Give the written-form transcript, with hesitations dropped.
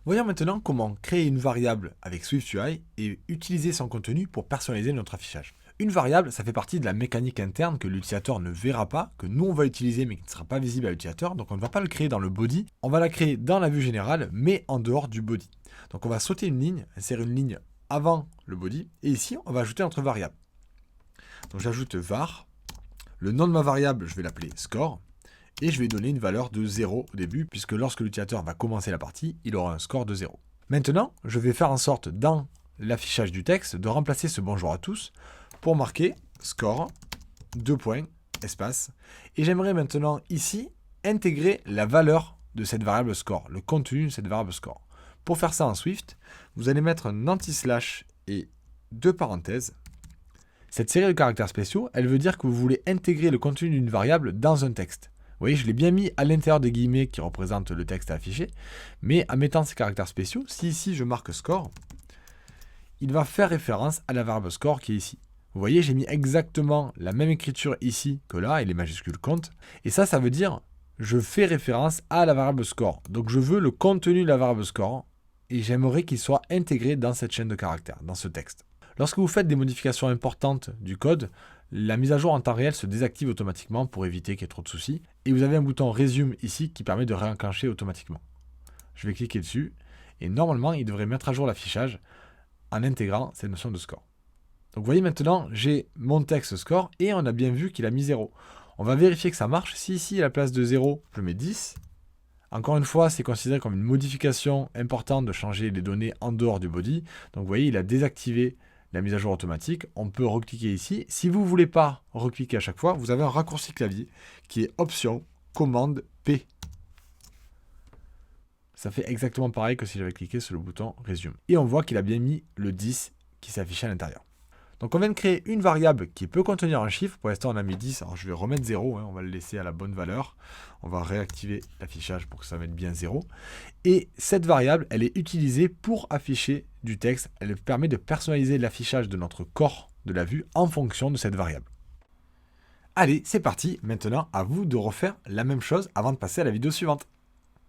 Voyons maintenant comment créer une variable avec SwiftUI et utiliser son contenu pour personnaliser notre affichage. Une variable, ça fait partie de la mécanique interne que l'utilisateur ne verra pas, que nous on va utiliser mais qui ne sera pas visible à l'utilisateur, donc on ne va pas le créer dans le body, on va la créer dans la vue générale mais en dehors du body. Donc on va sauter une ligne, insérer une ligne avant le body, et ici on va ajouter notre variable. Donc j'ajoute var, le nom de ma variable je vais l'appeler score, et je vais donner une valeur de 0 au début, puisque lorsque l'utilisateur va commencer la partie, il aura un score de 0. Maintenant, je vais faire en sorte, dans l'affichage du texte, de remplacer ce bonjour à tous pour marquer score, 2 points, espace. Et j'aimerais maintenant, ici, intégrer la valeur de cette variable score, le contenu de cette variable score. Pour faire ça en Swift, vous allez mettre un anti-slash et deux parenthèses. Cette série de caractères spéciaux, elle veut dire que vous voulez intégrer le contenu d'une variable dans un texte. Vous voyez, je l'ai bien mis à l'intérieur des guillemets qui représentent le texte à afficher, mais en mettant ces caractères spéciaux, si ici je marque score, il va faire référence à la variable score qui est ici. Vous voyez, j'ai mis exactement la même écriture ici que là, et les majuscules comptent, et ça veut dire, je fais référence à la variable score. Donc je veux le contenu de la variable score, et j'aimerais qu'il soit intégré dans cette chaîne de caractères, dans ce texte. Lorsque vous faites des modifications importantes du code, la mise à jour en temps réel se désactive automatiquement pour éviter qu'il y ait trop de soucis. Et vous avez un bouton Resume ici qui permet de réenclencher automatiquement. Je vais cliquer dessus et normalement il devrait mettre à jour l'affichage en intégrant cette notion de score. Donc vous voyez maintenant, j'ai mon texte score et on a bien vu qu'il a mis 0. On va vérifier que ça marche. Si ici à la place de 0, je mets 10. Encore une fois, c'est considéré comme une modification importante de changer les données en dehors du body. Donc vous voyez, il a désactivé la mise à jour automatique. On peut recliquer ici. Si vous ne voulez pas recliquer à chaque fois, vous avez un raccourci clavier qui est Option, Commande, P. Ça fait exactement pareil que si j'avais cliqué sur le bouton Resume. Et on voit qu'il a bien mis le 10 qui s'affiche à l'intérieur. Donc on vient de créer une variable qui peut contenir un chiffre. Pour l'instant on a mis 10, alors je vais remettre 0, on va le laisser à la bonne valeur. On va réactiver l'affichage pour que ça mette bien 0. Et cette variable, elle est utilisée pour afficher du texte. Elle permet de personnaliser l'affichage de notre corps de la vue en fonction de cette variable. Allez, c'est parti. Maintenant, à vous de refaire la même chose avant de passer à la vidéo suivante.